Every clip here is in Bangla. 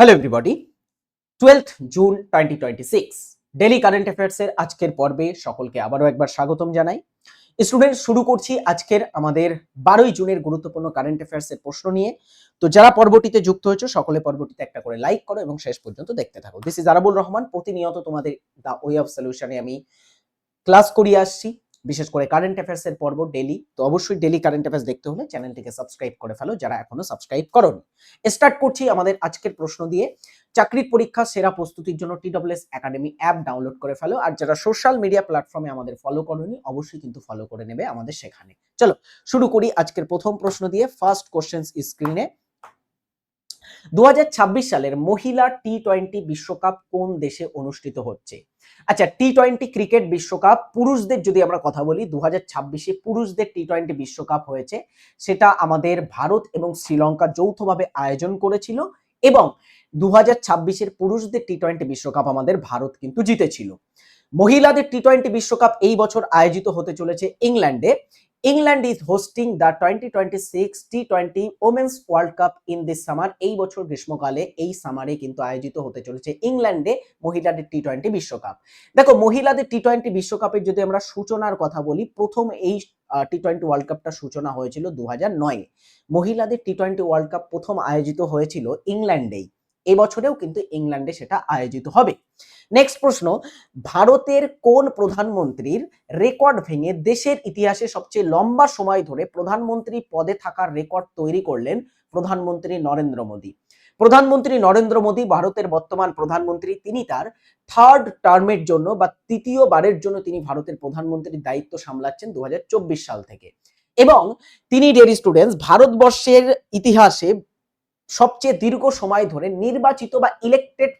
Hello everybody, 12th June 2026 daily current অ্যাফেয়ার্সের আজকের পর্বে সকলকে আবারও একবার স্বাগতম জানাই। স্টুডেন্ট, শুরু করছি আজকের আমাদের 12ই জুনের গুরুত্বপূর্ণ কারেন্ট অ্যাফেয়ার্সের প্রশ্ন নিয়ে। তো যারা পর্বটিতে যুক্ত হয়েছে সকলে পর্বটিতে একটা করে লাইক করো এবং শেষ পর্যন্ত দেখতে থাকো। This is Arabul Rahman. প্রতিনিয়ত তোমাদের দ্য ওয়ে অফ সলিউশনে আমি ক্লাস করিয়ে আসছি, বিশেষ করে কারেন্ট অ্যাফেয়ার্স এর পর্ব ডেলি। তো অবশ্যই ডেলি কারেন্ট অ্যাফেয়ার্স দেখতে হলে চ্যানেলটিকে সাবস্ক্রাইব করে ফেলো যারা এখনো সাবস্ক্রাইব করোনি। স্টার্ট করছি আমাদের আজকের প্রশ্ন দিয়ে। চাকরির পরীক্ষা সেরা প্রস্তুতির জন্য TWS একাডেমি অ্যাপ ডাউনলোড করে ফেলো। আর যারা সোশ্যাল মিডিয়া প্ল্যাটফর্মে আমাদের ফলো করোনি অবশ্যই কিন্তু ফলো করে নেবে আমাদের সেখানে। চলো শুরু করি আজকের প্রথম প্রশ্ন দিয়ে। ফার্স্ট কোশ্চেন স্ক্রিনে। 2026 সালের মহিলা T20 বিশ্বকাপ কোন দেশে অনুষ্ঠিত হচ্ছে? আচ্ছা, T20 ক্রিকেট বিশ্বকাপ পুরুষদের যদি আমরা কথা বলি, 2026-এ পুরুষদের T20 বিশ্বকাপ হয়েছে। সেটা আমাদের ভারত এবং শ্রীলঙ্কা যৌথভাবে আয়োজন করেছিল এবং 2026-এর পুরুষদের T20 বিশ্বকাপ আমাদের ভারত কিন্তু জিতেছিল। মহিলাদের T20 বিশ্বকাপ এই বছর আয়োজিত হতে চলেছে ইংল্যান্ডে। England is hosting the 2026 T20 Women's World Cup in this summer. এই বছর গ্রীষ্মকালে এই সামারে কিন্তু আয়োজিত হতে চলেছে ইংল্যান্ডে মহিলাদের T20 বিশ্বকাপ। দেখো, মহিলাদের T20 বিশ্বকাপের যদি আমরা সূচনার কথা বলি, প্রথম এই T20 ওয়ার্ল্ড কাপটা সূচনা হয়েছিল 2009-এ। মহিলাদের T20 ওয়ার্ল্ড কাপ প্রথম আয়োজিত হয়েছিল ইংল্যান্ডেই। এবছরেও কিন্তু ইংল্যান্ডে সেটা আয়োজিত হবে। নেক্সট প্রশ্ন, ভারতের কোন প্রধানমন্ত্রীর রেকর্ড ভেঙে দেশের ইতিহাসে সবচেয়ে লম্বা সময় ধরে প্রধানমন্ত্রী পদে থাকার রেকর্ড তৈরি করলেন প্রধানমন্ত্রী নরেন্দ্র মোদী? প্রধানমন্ত্রী নরেন্দ্র মোদী ভারতের বর্তমান প্রধানমন্ত্রী। তিনি তার থার্ড টার্মের জন্য বা তৃতীয়বারের জন্য তিনি ভারতের প্রধানমন্ত্রীর দায়িত্ব সামলাচ্ছেন 2024 সাল থেকে। এবং তিনি, ডিয়ার স্টুডেন্টস, ভারতবর্ষের ইতিহাসে সবচেয়ে দীর্ঘ সময় ধরে নির্বাচিত বা ইলেক্টেড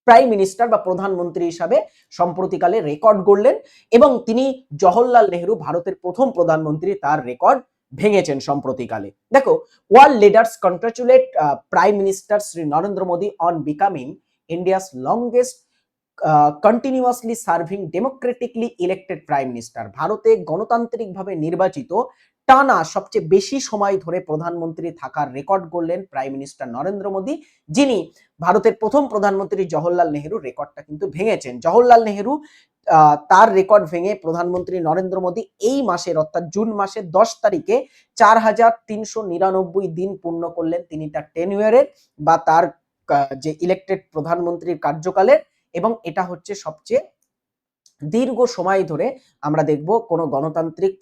প্রাইম মিনিস্টার বা প্রধানমন্ত্রী হিসাবে সম্প্রতিকালে রেকর্ড গড়লেন এবং তিনি জওহরলাল নেহরু, ভারতের প্রথম প্রধানমন্ত্রী, তার রেকর্ড ভেঙেছেন সম্প্রতিকালে। দেখো, world leaders congratulate prime minister Shri Narendra Modi on becoming India's longest continuously serving democratically elected prime minister. ভারতে গণতান্ত্রিকভাবে নির্বাচিত টানা সবচেয়ে বেশি সময় ধরে প্রধানমন্ত্রী থাকার রেকর্ড গড়লেন প্রাইম মিনিস্টার নরেন্দ্র মোদী, যিনি ভারতের প্রথম প্রধানমন্ত্রী জওহরলাল নেহরুর রেকর্ডটা কিন্তু ভেঙেছেন। জওহরলাল নেহরু তার রেকর্ড ভেঙে প্রধানমন্ত্রী নরেন্দ্র মোদী এই মাসের অর্থাৎ জুন মাসের 10 তারিখে 4399 দিন পূর্ণ করলেন তিনি তার টেনিউরের বা তার যে ইলেক্টেড প্রধানমন্ত্রীর কার্যকালের। এবং এটা হচ্ছে সবচেয়ে দীর্ঘ সময় ধরে আমরা দেখব কোন গণতান্ত্রিক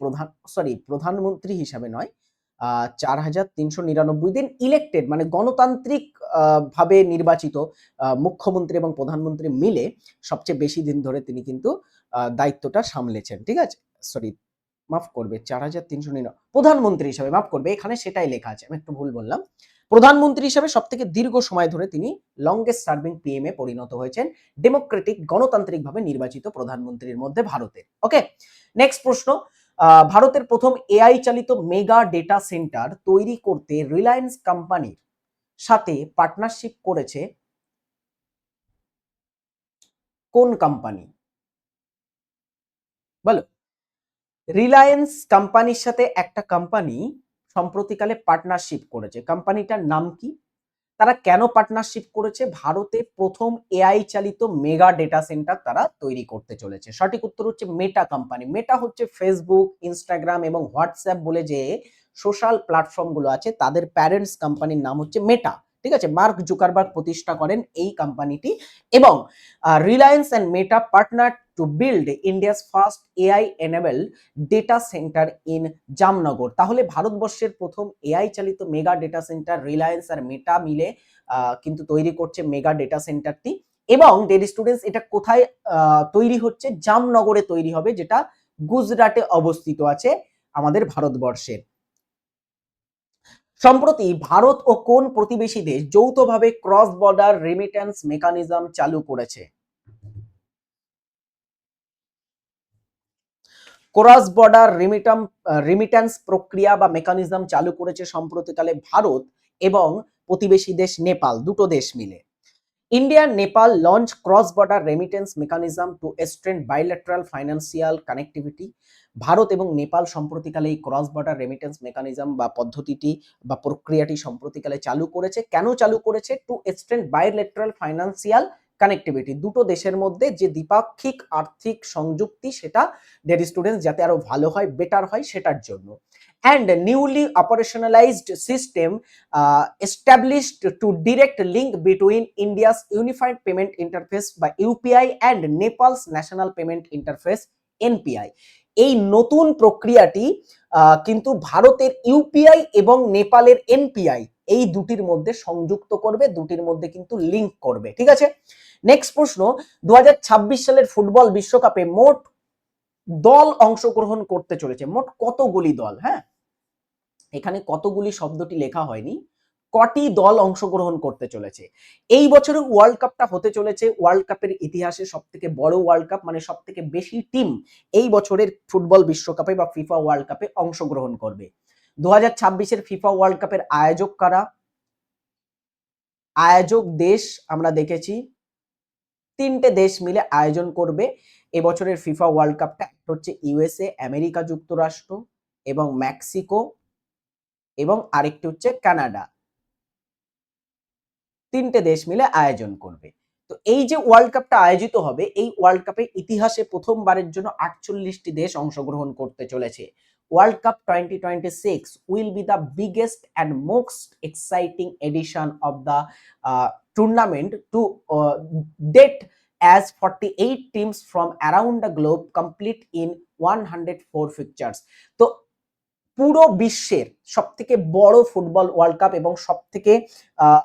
প্রধানমন্ত্রী হিসাবে নয়, 4399 দিন ইলেক্টেড মানে গণতান্ত্রিক ভাবে নির্বাচিত মুখ্যমন্ত্রী এবং প্রধানমন্ত্রী মিলে সবচেয়ে বেশি দিন ধরে তিনি কিন্তু দায়িত্বটা সামলেছেন। ঠিক আছে, মাফ করবে, 4399 প্রধানমন্ত্রী হিসাবে, মাফ করবে, এখানে সেটাই লেখা আছে, আমি একটু ভুল বললাম। প্রধানমন্ত্রী হিসাবে সব থেকে দীর্ঘ সময় ধরে তিনি লংগেস্ট সার্ভিং পিএম এ পরিণত হয়েছেন, ডেমোক্রেটিক গণতান্ত্রিকভাবে নির্বাচিত প্রধানমন্ত্রীর মধ্যে ভারতের। ওকে, নেক্সট প্রশ্ন, ভারতের প্রথম এআই চালিত মেগা ডেটা সেন্টার তৈরি করতে রিলায়েন্স কোম্পানির সাথে পার্টনারশিপ করেছে কোন কোম্পানি? বলো। রিলায়েন্স কোম্পানির সাথে একটা কোম্পানি সম্প্রতিকালে পার্টনারশিপ করেছে। কোম্পানিটার নাম কি? তারা কেন পার্টনারশিপ করেছে? ভারতে প্রথম এআই চালিত মেগা ডেটা সেন্টার তারা তৈরি করতে চলেছে। সঠিক উত্তর হচ্ছে মেটা কোম্পানি। মেটা হচ্ছে ফেসবুক, ইনস্টাগ্রাম এবং হোয়াটসঅ্যাপ বলে যে সোশ্যাল প্ল্যাটফর্ম গুলো আছে তাদের প্যারেন্টস কোম্পানির নাম হচ্ছে মেটা। ঠিক আছে, মার্ক জুকারবার্গ প্রতিষ্ঠা করেন এই কোম্পানিটি এবং Reliance and Meta partner to build India's first AI enable data centre in Jamnagar. তাহলে ভারতবর্ষের প্রথম এআই চালিত মেগা ডেটা সেন্টার রিলায়েন্স আর মেটা মিলে কিন্তু তৈরি করছে মেগা ডেটা সেন্টারটি। এবং ডেয়ার স্টুডেন্টস, এটা কোথায় তৈরি হচ্ছে? জামনগরে তৈরি হবে, যেটা গুজরাটে অবস্থিত আছে আমাদের ভারতবর্ষের। সম্প্রতি ভারত ও কোন প্রতিবেশী দেশ যৌথভাবে ক্রস বর্ডার রেমিটেন্স মেকানিজম চালু করেছে? ক্রস বর্ডার রেমিটেন্স প্রক্রিয়া বা মেকানিজম চালু করেছে সম্প্রতিকালে ভারত এবং প্রতিবেশী দেশ নেপাল, দুটো দেশ মিলে। India and Nepal launch cross-border remittance mechanism to strengthen bilateral financial connectivity. Bharat এবং নেপাল সম্প্রতিকালে এই ক্রস বর্ডার রেমিটেন্স মেকানিজম বা পদ্ধতিটি বা প্রক্রিয়াটি সম্প্রতিকালে চালু করেছে। কেন চালু করেছে? To extend bilateral financial connectivity, দুটো দেশের মধ্যে যে দ্বিপাক্ষিক আর্থিক সংযুক্তি সেটা ডিয়ার স্টুডেন্টস যাতে আরো ভালো হয়, বেটার হয় সেটার জন্য। And newly operationalized system established to direct link between India's Unified Payment Interface by UPI and Nepal's National Payment Interface NPI. এই নতুন প্রক্রিয়াটি কিন্তু ভারতের ইউপিআই এবং নেপালের এনপিআই এই দুটির মধ্যে সংযুক্ত করবে, দুটির মধ্যে কিন্তু লিংক করবে। ঠিক আছে, নেক্সট প্রশ্ন, 2026 সালের ফুটবল বিশ্বকাপে মোট দল অংশগ্রহণ করতে চলেছে। মোট কতগুলি দল? হ্যাঁ, এখানে কতগুলি শব্দটি লেখা হয়নি, কটি দল অংশগ্রহণ করতে চলেছে। এই বছরের ওয়ার্ল্ড কাপটা হতে চলেছে ওয়ার্ল্ড কাপের ইতিহাসে সব থেকে বড় ওয়ার্ল্ড কাপ, মানে সব থেকে বেশি টিম এই বছরের ফুটবল বিশ্বকাপে বা ফিফা ওয়ার্ল্ড কাপে অংশগ্রহণ করবে। 2026-এর ফিফা ওয়ার্ল্ড কাপের আয়োজক কারা? আয়োজক দেশ আমরা দেখেছি 3টে দেশ মিলে আয়োজন করবে এবছরের ফিফা ওয়ার্ল্ড কাপটা। একটা হচ্ছে ইউএসএ, আমেরিকা যুক্তরাষ্ট্র এবং মেক্সিকো, এবং আরেকটি হচ্ছে কানাডা। 3টে দেশ মিলে আয়োজন করবে। তো এই যে ওয়ার্ল্ড কাপটা আয়োজিত হবে, এই ওয়ার্ল্ড কাপে ইতিহাসে প্রথমবারের জন্য 48টি দেশ অংশগ্রহণ করতে চলেছে। World cup 2026 will be the biggest and most exciting edition of the tournament to date, as 48 teams from around the globe complete in 104 fixtures. তো পুরো বিশ্বের সব থেকে বড় ফুটবল ওয়ার্ল্ড কাপ এবং সব থেকে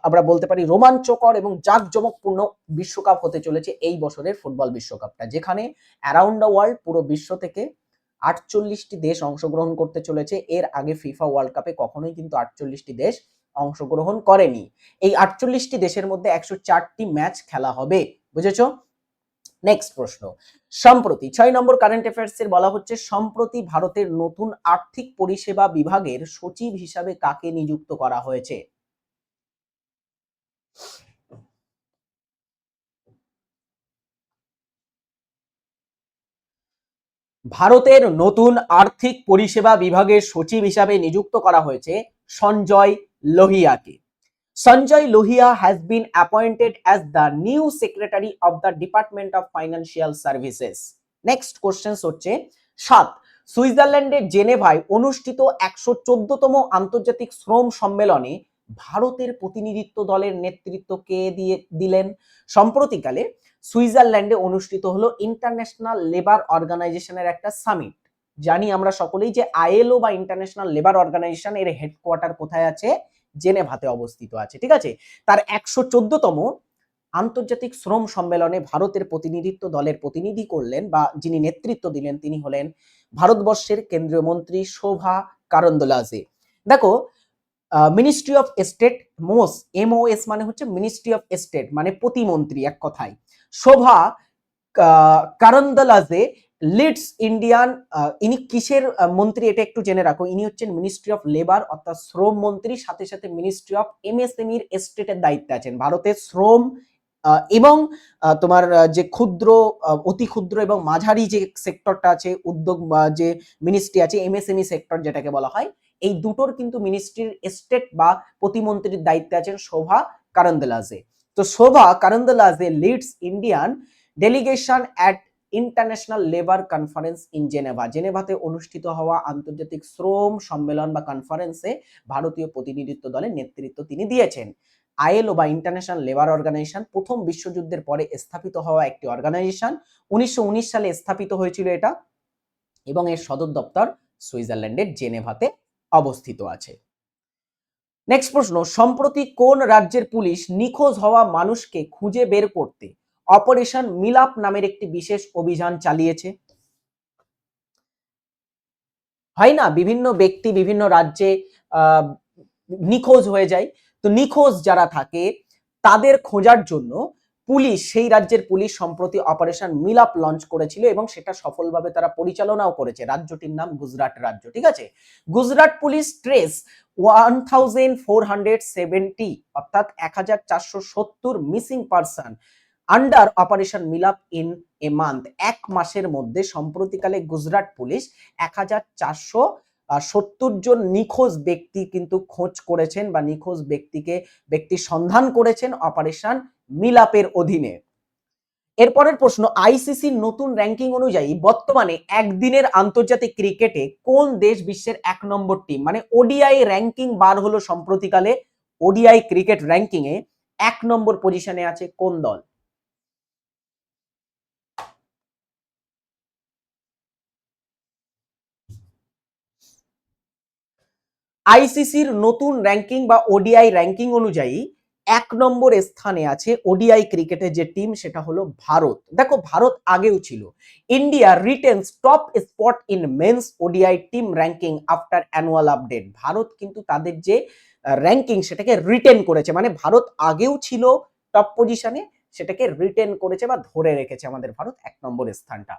আমরা বলতে পারি রোমাঞ্চকর এবং জাঁকজমকপূর্ণ বিশ্বকাপ হতে চলেছে এই বছরের ফুটবল বিশ্বকাপটা, যেখানে অ্যারাউন্ড দ্য ওয়ার্ল্ড পুরো বিশ্ব থেকে 48টি দেশ অংশগ্রহণ করতে চলেছে। এর আগে ফিফা ওয়ার্ল্ড কাপে কখনোই কিন্তু 48টি দেশ অংশগ্রহণ করেনি। এই 48টি দেশের মধ্যে 104টি ম্যাচ খেলা হবে, বুঝেছো? নেক্সট প্রশ্ন, সম্প্রতি 6 নম্বর কারেন্ট অ্যাফেয়ার্স এর বলা হচ্ছে, সম্প্রতি ভারতের নতুন আর্থিক পরিষেবা বিভাগের সচিব হিসাবে কাকে নিযুক্ত করা হয়েছে? ভারতের নতুন আর্থিক পরিষেবা বিভাগের সচিব হিসাবে নিযুক্ত করা হয়েছে Sanjay লোহিয়াকে। Sanjay Lohia has been appointed as the new secretary of the Department of Financial Services. Next questions হচ্ছে 7, সুইজারল্যান্ডের জেনেভায় অনুষ্ঠিত 114তম আন্তর্জাতিক শ্রম সম্মেলনে ভারতের প্রতিনিধিত্ব দলের নেতৃত্ব কে দিলেন? সম্প্রতিকালে সুইজারল্যান্ডে অনুষ্ঠিত হলো ইন্টারন্যাশনাল লেবার অর্গানাইজেশনের একটা সামিট। জানি আমরা সকলেই যে আইএলও বা ইন্টারন্যাশনাল লেবার অর্গানাইজেশন এর হেডকোয়ার্টার কোথায় আছে? জেনেভাতে অবস্থিত আছে। ঠিক আছে, তার 114তম আন্তর্জাতিক শ্রম সম্মেলনে ভারতের প্রতিনিধিত্ব দলের প্রতিনিধি করলেন বা যিনি নেতৃত্ব দিলেন তিনি হলেন ভারতবর্ষের কেন্দ্রীয় মন্ত্রী শোভা কারন্দোলাজে। দেখো, মিনিস্ট্রি অফ স্টেট, MOS মানে হচ্ছে মিনিস্ট্রি অফ স্টেট, মানে প্রতিমন্ত্রী এক কথায়। শোভা কারন্দোলাজে লিডস ইন্ডিয়ান, ইনি কিসের মন্ত্রী এটা একটু জেনে রাখো, ইনি হচ্ছেন মিনিস্ট্রি অফ লেবার অর্থাৎ শ্রম মন্ত্রী, সাথে সাথে মিনিস্ট্রি অফ MSME এর স্টেটের দায়িত্বে আছেন। ভারতের শ্রম এবং তোমার যে ক্ষুদ্র, অতি ক্ষুদ্র এবং মাঝারি যে সেক্টরটা আছে, উদ্যোগ যে মিনিস্ট্রি আছে, MSME সেক্টর যেটাকে বলা হয়, এই দুটোর কিন্তু মিনিস্ট্রির স্টেট বা প্রতিমন্ত্রীর দায়িত্বে আছেন শোভা কারন্দোলাজে। তো Shobha Karandlaje leads Indian delegation at international labour conference in Geneva. জেনেভাতে অনুষ্ঠিত হওয়া আন্তর্জাতিক শ্রম সম্মেলন বা কনফারেন্সে ভারতীয় প্রতিনিধিত্ব দলের নেতৃত্ব তিনি দিয়েছেন। আইএলও বা ইন্টারন্যাশনাল লেবার অর্গানাইজেশন প্রথম বিশ্বযুদ্ধের পরে স্থাপিত হওয়া একটি অর্গানাইজেশন। 1919 সালে স্থাপিত হয়েছিল এটা, এবং এর সদর দপ্তর সুইজারল্যান্ডের জেনেভাতে অবস্থিত আছে। নেক্সট প্রশ্ন, সম্প্রতি কোন রাজ্যের পুলিশ নিখোঁজ হওয়া মানুষকে খুঁজে বের করতে অপারেশন মিলাপ নামের একটি বিশেষ অভিযান চালিয়েছে? হয় না, বিভিন্ন ব্যক্তি বিভিন্ন রাজ্যে নিখোঁজ হয়ে যায়, তো নিখোঁজ যারা থাকে তাদের খোঁজার জন্য পুলিশ, সেই রাজ্যের পুলিশ সম্প্রতি অপারেশন মিলাপ লঞ্চ করেছিল এবং সেটা সফলভাবে তারা পরিচালনাও করেছে। রাজ্যটির নাম গুজরাট রাজ্য, ঠিক আছে। গুজরাট পুলিশ ট্রেস 1470 অর্থাৎ 1470 missing person under operation Milap in a month. এক মাসের মধ্যে সম্প্রতিকালে গুজরাট পুলিশ 1470 জন নিখোঁজ ব্যক্তি কিন্তু খোঁজ করেছেন বা নিখোঁজ ব্যক্তির সন্ধান করেছেন অপারেশন মিলাপের অধীনে। এরপরের প্রশ্ন, আইসিসির নতুন র্যাঙ্কিং অনুযায়ী বর্তমানে একদিনের আন্তর্জাতিক ক্রিকেটে কোন দেশ বিশ্বের 1 নম্বর টিম? মানে ওডিআই র্যাঙ্কিং বার হলো সম্প্রতিকালে, ওডিআই ক্রিকেট র্যাঙ্কিং এ 1 নম্বর পজিশনে আছে কোন দল? আইসিসির নতুন র্যাঙ্কিং বা ওডিআই র্যাঙ্কিং অনুযায়ী 1 নম্বর স্থানে আছে ওডিআই ক্রিকেটের যে টিম, সেটা হলো ভারত। দেখো ভারত আগেও ছিল। India retains top spot in men's ODI team ranking after annual update. Bharat কিন্তু তাদের যে র্যাঙ্কিং সেটাকে রিটেন করেছে, মানে ভারত আগেও ছিল টপ পজিশনে, সেটাকে রিটেন করেছে বা ধরে রেখেছে আমাদের ভারত 1 নম্বর স্থানটা।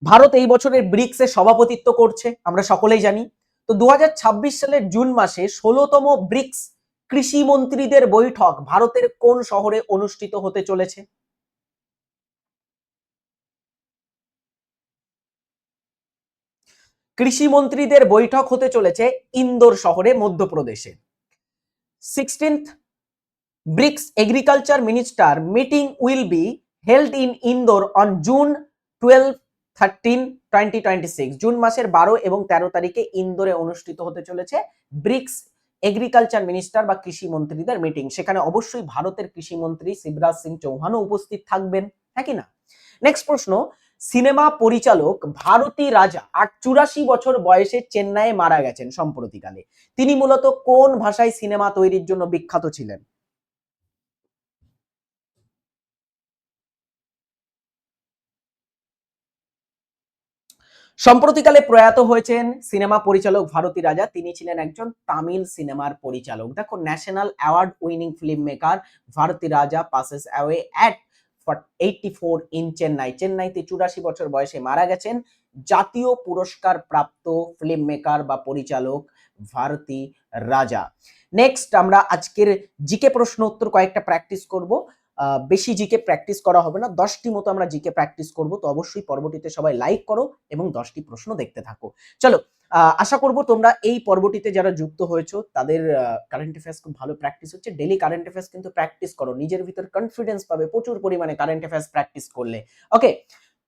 ভারত এই বছরের ব্রিক্সে সভাপতিত্ব করছে, আমরা সকলেই জানি। তো 2026 সালের জুন মাসে 16তম ব্রিক্স কৃষি মন্ত্রীদের বৈঠক ভারতের কোন শহরে অনুষ্ঠিত হতে চলেছে? কৃষি মন্ত্রীদের বৈঠক হতে চলেছে ইন্দোর শহরে, মধ্যপ্রদেশে। 16th BRICS agriculture minister meeting will be held in Indore on June 12, 13, 2026। June মাসের 12 এবং 13 তারিখে ইন্দোরে অনুষ্ঠিত হতে চলেছে ব্রিক্স এগ্রিকালচার মিনিস্টার বা কৃষি মন্ত্রীদের মিটিং। সেখানে অবশ্যই ভারতের কৃষি মন্ত্রী শিবরাজ সিং চৌহানও উপস্থিত থাকবেন, হ্যাঁ কি না? নেক্সট প্রশ্ন, সিনেমা পরিচালক ভারতী রাজা 84 বছর বয়সে চেন্নাইয়ে মারা গেছেন সম্প্রতিকালে। তিনি মূলত কোন ভাষায় সিনেমা তৈরির জন্য বিখ্যাত ছিলেন? সম্প্রতিকালে প্রয়াত হয়েছেন সিনেমা পরিচালক ভারতী রাজা। তিনি ছিলেন একজন তামিল সিনেমার পরিচালক। দেখো national award winning film maker Bharathi Raja passes away at 84 in Chennai. চেন্নাইতে 84 বছর বয়সে মারা গেছেন জাতীয় পুরস্কার প্রাপ্ত ফিল্ম মেকার বা পরিচালক ভারতী রাজা। নেক্সট আমরা আজকের জিকে প্রশ্ন উত্তর কয়েকটা প্র্যাকটিস করব। বেশি জিকে প্র্যাকটিস করা হবে না, 10টি মতো আমরা জিকে প্র্যাকটিস করব। তো অবশ্যই পর্বটিতে সবাই লাইক করো এবং 10টি প্রশ্ন দেখতে থাকো। চলো, আশা করব তোমরা এই পর্বটিতে যারা যুক্ত হয়েছো তাদের কারেন্ট অ্যাফেয়ার্স খুব ভালো প্র্যাকটিস হচ্ছে। ডেলি কারেন্ট অ্যাফেয়ার্স কিন্তু প্র্যাকটিস করো, নিজের ভিতর কনফিডেন্স পাবে প্রচুর পরিমাণে কারেন্ট অ্যাফেয়ার্স প্র্যাকটিস করলে। ওকে,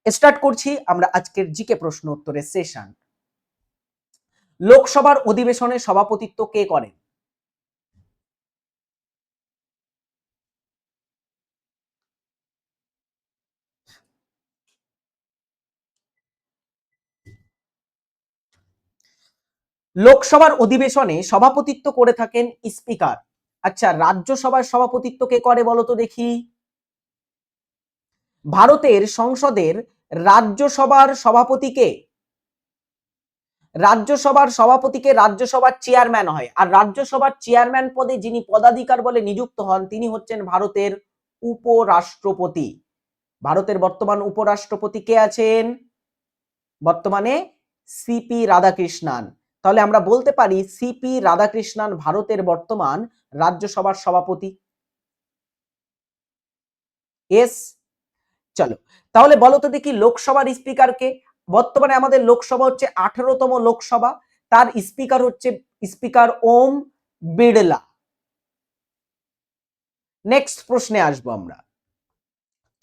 স্টার্ট করছি আমরা আজকের জিকে প্রশ্ন উত্তরের সেশন। লোকসভার অধিবেশনে সভাপতিত্ব কে করেন? লোকসভার অধিবেশনে সভাপতিত্ব করে থাকেন স্পিকার। আচ্ছা, রাজ্যসভার সভাপতিত্ব কে করে বলো তো দেখি? ভারতের সংসদের রাজ্যসভার সভাপতিকে, রাজ্যসভার সভাপতিকে রাজ্যসভার চেয়ারম্যান হয়। আর রাজ্যসভার চেয়ারম্যান পদে যিনি পদাধিকার বলে নিযুক্ত হন তিনি হচ্ছেন ভারতের উপরাষ্ট্রপতি। ভারতের বর্তমান উপরাষ্ট্রপতি কে আছেন? বর্তমানে সিপি রাধাকৃষ্ণান। তাহলে আমরা বলতে পারি সিপি রাধাকৃষ্ণান ভারতের বর্তমান রাজ্যসভার সভাপতি। এস, চলো তাহলে বলো তো দেখি লোকসভার স্পিকারকে। বর্তমানে আমাদের লোকসভা হচ্ছে 18তম লোকসভা, তার স্পিকার হচ্ছে স্পিকার ওম বিড়লা। নেক্সট প্রশ্নে আসবো আমরা।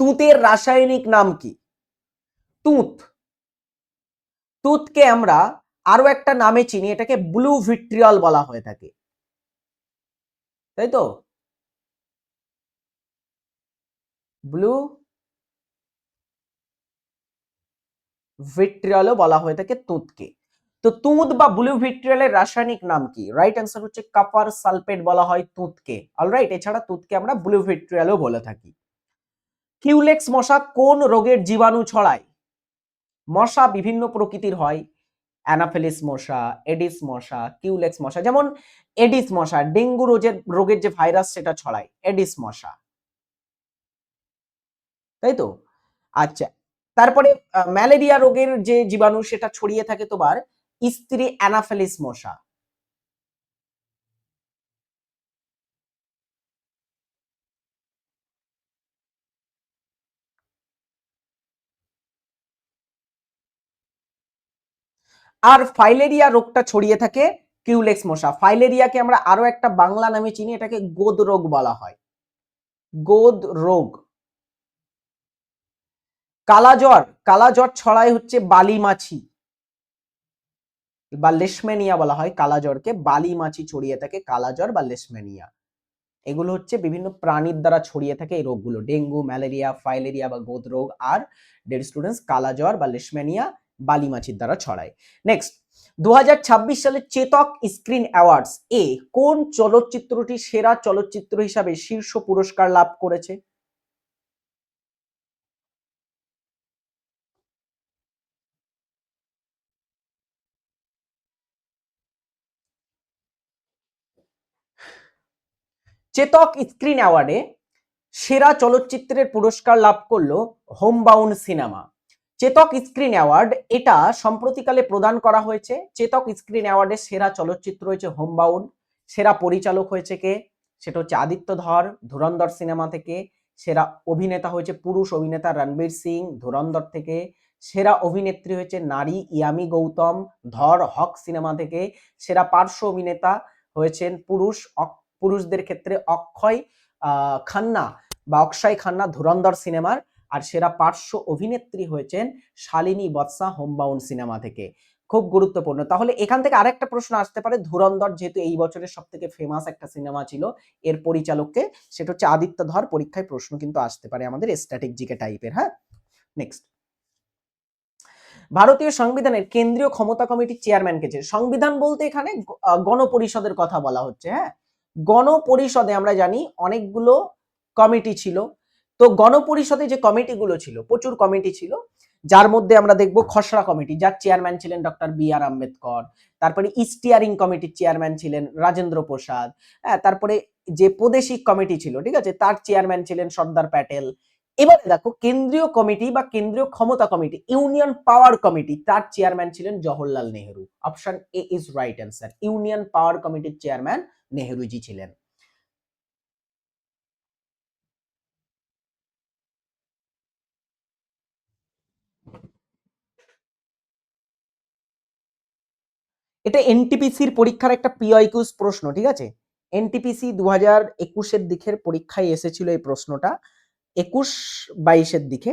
তুঁতের রাসায়নিক নাম কি? তুঁত, তুঁতকে আমরা আরো একটা নামে চিনি, এটাকে ব্লু ভিট্রিয়ল বলা হয়ে থাকে, তাই তো? ব্লু ভিট্রিয়লও বলা হয়ে থাকে তুঁতকে। তো তুঁত বা ব্লু ভিট্রিয়লের রাসায়নিক নাম কি? রাইট অ্যান্সার হচ্ছে কপার সালফেট বলা হয় তুঁতকে। অলরাইট, এছাড়া তুঁতকে আমরা ব্লু ভিট্রিয়লও বলে থাকি। কিউলেক্স মশা কোন রোগের জীবাণু ছড়ায়? মশা বিভিন্ন প্রকৃতির হয়, অ্যানাফেলিস মশা, এডিস মশা, কিউলেক্স মশা। যেমন এডিস মশা ডেঙ্গু রোগের যে ভাইরাস সেটা ছড়ায়, এডিস মশা, তাই তো? আচ্ছা, তারপরে ম্যালেরিয়া রোগের যে জীবাণু সেটা ছড়িয়ে থাকে তোমার স্ত্রী অ্যানাফেলিস মশা। আর ফাইলেরিয়া রোগটা ছড়িয়ে থাকে কিউলেক্স মশা। ফাইলেরিয়াকে আমরা আরো একটা বাংলা নামে চিনি, এটাকে গোদ রোগ বলা হয়, গোদ রোগ। কালাজ্বর, কালাজ্বর ছড়ায় হচ্ছে বালি মাছি বা লেশমেনিয়া বলা হয় কালাজ্বরকে, বালি মাছি ছড়িয়ে থাকে কালাজ্বর বা লেশমেনিয়া। এগুলো হচ্ছে বিভিন্ন প্রাণীর দ্বারা ছড়িয়ে থাকে এই রোগগুলো, ডেঙ্গু, ম্যালেরিয়া, ফাইলেরিয়া বা গোদ রোগ, আর ডেড স্টুডেন্টস কালাজ্বর বা লেশমেনিয়া বালি মাছির দ্বারা ছড়ায়। নেক্সট, 2026 সালে চেতক স্ক্রিন অ্যাওয়ার্ডস এ কোন চলচ্চিত্রটি সেরা চলচ্চিত্র হিসাবে শীর্ষ পুরস্কার লাভ করেছে? চেতক স্ক্রিন অ্যাওয়ার্ডে সেরা চলচ্চিত্রের পুরস্কার লাভ করলো Homebound cinema. Chetak screen award এটা সম্প্রতিকালে প্রদান করা হয়েছে। চেতক স্ক্রিন অ্যাওয়ার্ডে সেরা চলচ্চিত্র হয়েছে হোমবাউন্ড, সেরা পরিচালক হয়েছে কে, সেটা হচ্ছে আদিত্য ধর ধুরন্ধর সিনেমা থেকে, সেরা অভিনেতা হয়েছে পুরুষ অভিনেতা রণবীর সিং ধুরন্ধর থেকে, সেরা অভিনেত্রী হয়েছে নারী ইয়ামি গৌতম ধর হক সিনেমা থেকে, সেরা পার্শ্ব অভিনেতা হয়েছেন পুরুষদের ক্ষেত্রে অক্ষয় খান্না বা অক্ষয় খান্না ধুরন্ধর সিনেমার, আর সেরা পার্শ্ব অভিনেত্রী হয়েছেন শালিনী বৎসা হোমবাউন্ড সিনেমা থেকে। খুব গুরুত্বপূর্ণ। তাহলে এখান থেকে আরেকটা প্রশ্ন আসতে পারে, ধুরন্ধর যেহেতু এই বছরের সব থেকে ফেমাস একটা সিনেমা ছিল, এর পরিচালককে, সেটা হচ্ছে আদিত্য ধর। পরীক্ষায় প্রশ্ন কিন্তু আসতে পারে আমাদের স্ট্যাটিক জিকে টাইপের। হ্যাঁ, নেক্সট, ভারতীয় সংবিধানের কেন্দ্রীয় ক্ষমতা কমিটির চেয়ারম্যান কে? সংবিধান বলতে এখানে গণপরিষদের কথা বলা হচ্ছে। হ্যাঁ, গণপরিষদে আমরা জানি অনেকগুলো কমিটি ছিল। তো গণপরিষদে যে কমিটিগুলো ছিল, প্রচুর কমিটি ছিল, যার মধ্যে আমরা দেখব খসড়া কমিটি, যার চেয়ারম্যান ছিলেন ডক্টর বি আর আম্বেদকর। তারপরে স্টিয়ারিং কমিটির চেয়ারম্যান ছিলেন রাজেন্দ্র প্রসাদ। হ্যাঁ, তারপরে যে প্রাদেশিক কমিটি ছিল, ঠিক আছে, তার চেয়ারম্যান ছিলেন সর্দার প্যাটেল। এবারে দেখো কেন্দ্রীয় কমিটি বা কেন্দ্রীয় ক্ষমতা কমিটি, ইউনিয়ন পাওয়ার কমিটি, তার চেয়ারম্যান ছিলেন Jawaharlal Nehru. Option A is right answer, union power কমিটির চেয়ারম্যান নেহেরুজি ছিলেন। এটা এনটিপিসির পরীক্ষার একটা পিওয়াইকিউস প্রশ্ন, ঠিক আছে। এনটিপিসি 2021-এর দিকের পরীক্ষায় এসেছিল এই প্রশ্নটা, 21-22-এর দিকে।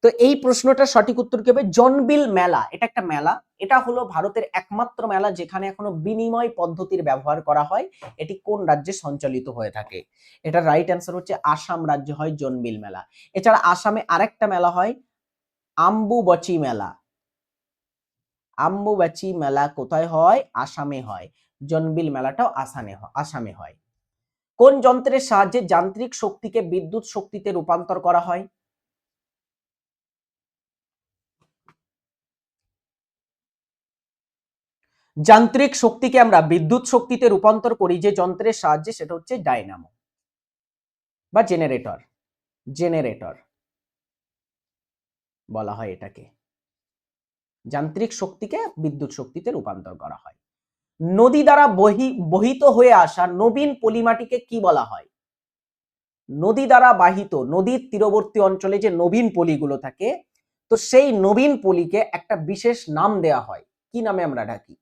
তো এই প্রশ্নটা সঠিক উত্তর কি হবে? জনবিল মেলা, এটা একটা মেলা, এটা হলো ভারতের একমাত্র মেলা যেখানে এখনো বিনিময় পদ্ধতির ব্যবহার করা হয়। এটি কোন রাজ্যে সঞ্চালিত হয়ে থাকে? এটা রাইট অ্যান্সার হচ্ছে আসাম রাজ্যে হয় জনবিল মেলা। এছাড়া আসামে আরেকটা মেলা হয় আম্বুবচি মেলা। আম্বুবাচি মেলা কোথায় হয়? আসামে হয়। জনবিল মেলাটাও আসামে হয়। কোন যন্ত্রের সাহায্যে যান্ত্রিক শক্তিকে বিদ্যুৎ শক্তিতে রূপান্তর করা হয়? যান্ত্রিক শক্তিকে আমরা বিদ্যুৎ শক্তিতে রূপান্তর করি যে যন্ত্রের সাহায্যে, সেটা হচ্ছে ডায়নামো বা জেনারেটর। জেনারেটর বলা হয় এটাকে। যান্ত্রিক শক্তিকে বিদ্যুৎ শক্তিতে রূপান্তর করা হয়। নদী দ্বারা বহিত হয়ে আসা নবীন পলিমাটিকে কি বলা হয়? নদী দ্বারা বাহিত, নদীর তীরবর্তী অঞ্চলে যে নবীন পলিগুলো থাকে, তো সেই নবীন পলিকে একটা বিশেষ নাম দেয়া হয়, কি নামে আমরা ডাকি?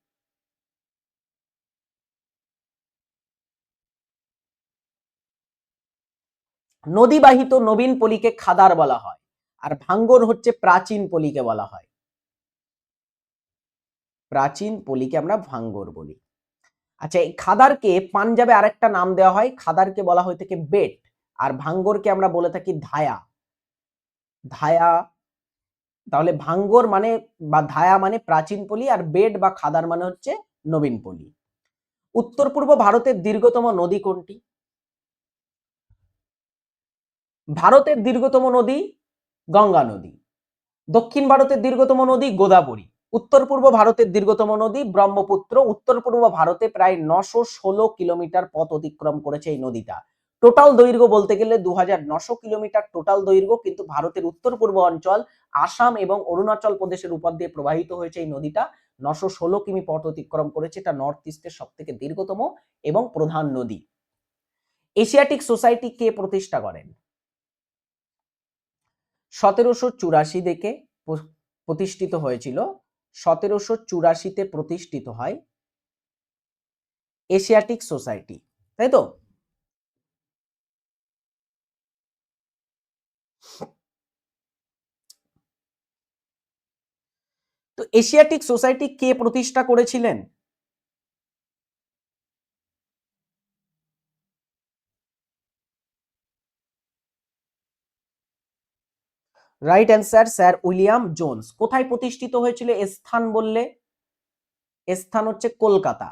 নদী বাহিত নবীন পলিকে খাদার বলা হয়, আর ভাঙ্গর হচ্ছে প্রাচীন পলিকে বলা হয়। প্রাচীন পলিকে আমরা ভাঙ্গর বলি। আচ্ছা, এই খাদারকে পাঞ্জাবে আরেকটা নাম দেওয়া হয়, খাদারকে বলা হয়ে থাকে বেট, আর ভাঙ্গরকে আমরা বলে থাকি ধায়া। ধায়া। তাহলে ভাঙ্গর মানে বা ধায়া মানে প্রাচীন পলি, আর বেড বা খাদার মানে হচ্ছে নবীন পলি। উত্তর পূর্ব ভারতের দীর্ঘতম নদী কোনটি? ভারতের দীর্ঘতম নদী গঙ্গা নদী। দক্ষিণ ভারতের দীর্ঘতম নদী গোদাবরী। উত্তর পূর্ব ভারতের দীর্ঘতম নদী ব্রহ্মপুত্র। উত্তর পূর্ব ভারতে প্রায় 916 কিলোমিটার পথ অতিক্রম করেছে এই নদীটা। টোটাল দৈর্ঘ্য বলতে গেলে 2900 কিলোমিটার টোটাল দৈর্ঘ্য, কিন্তু ভারতের উত্তর পূর্ব অঞ্চল আসাম এবং অরুণাচল প্রদেশের উপর দিয়ে প্রবাহিত হয়েছে এই নদীটা। 916 কিমি পথ অতিক্রম করেছে। এটা নর্থ ইস্টের সব থেকে দীর্ঘতম এবং প্রধান নদী। এশিয়াটিক সোসাইটি কে প্রতিষ্ঠা করেন? 1784 থেকে প্রতিষ্ঠিত হয়েছিল। 1784-তে প্রতিষ্ঠিত হয় এশিয়াটিক সোসাইটি, তাই তো? তো এশিয়াটিক সোসাইটি কে প্রতিষ্ঠা করেছিলেন? Right answer sir William Jones. কোথায় প্রতিষ্ঠিত হয়েছিল? স্থান বললে? স্থান হচ্ছে কলকাতা।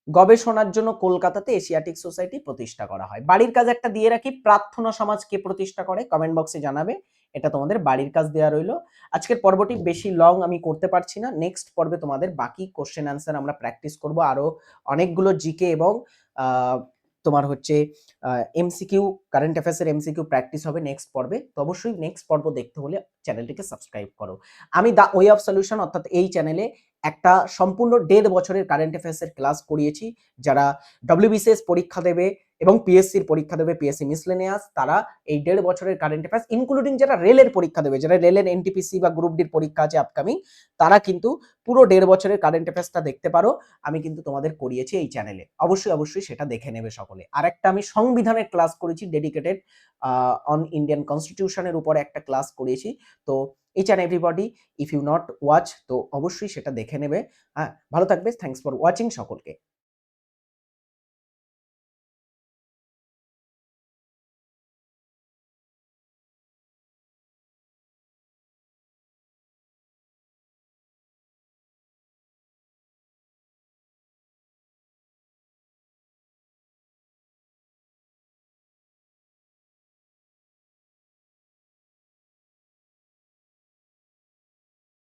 গবেষণার জন্য কলকাতাতে এশিয়াটিক সোসাইটি প্রতিষ্ঠা করা হয়। বাড়ির কাজ একটা দিয়ে রাখি, প্রার্থনা সমাজ কে প্রতিষ্ঠা করে? কমেন্ট বক্সে জানাবে। এটা তোমাদের বাড়ির কাজ দেওয়া রইল। আজকের পর্বটি বেশি লং আমি করতে পারছি না। নেক্সট পর্বে তোমাদের বাকি কোশ্চেন আনসার আমরা প্র্যাকটিস করব। আরো অনেকগুলো জিকে এবং তোমার হচ্ছে এমসিকিউ, কারেন্ট অ্যাফেয়ার্সের এমসিকিউ প্র্যাকটিস হবে নেক্সট পর্বে। তো অবশ্যই নেক্সট পর্ব দেখতে হলে চ্যানেলটিকে সাবস্ক্রাইব করো। আমি দা ওয়ে অফ সলিউশন অর্থাৎ এই চ্যানেলে একটা সম্পূর্ণ 1.5 বছরের কারেন্ট অ্যাফেয়ার্সের ক্লাস করিয়েছি। যারা ডব্লিউবিসিএস পরীক্ষা দেবে এবং পিএসসির পরীক্ষা দেবে, পিএসসি মিসলেনিয়াস, তারা এই 1.5 বছরের কারেন্ট অ্যাফেয়ার্স, ইনক্লুডিং যারা রেলের পরীক্ষা দেবে, যারা রেলের এনটিপিসি বা গ্রুপ ডির পরীক্ষা আছে আপকামিং, তারা কিন্তু পুরো 1.5 বছরের কারেন্ট অ্যাফেয়ার্সটা দেখতে পারো। আমি কিন্তু তোমাদের করিয়েছি এই চ্যানেলে, অবশ্যই অবশ্যই সেটা দেখে নেবে সকলে। আর একটা আমি সংবিধানের ক্লাস করেছি, ডেডিকেটেড অন ইন্ডিয়ান কনস্টিটিউশনের উপরে একটা ক্লাস করিয়েছি। তো each and everybody, if you not watch, তো অবশ্যই সেটা দেখে নেবে। হ্যাঁ, ভালো থাকবে। থ্যাংকস ফর ওয়াচিং সকলকে।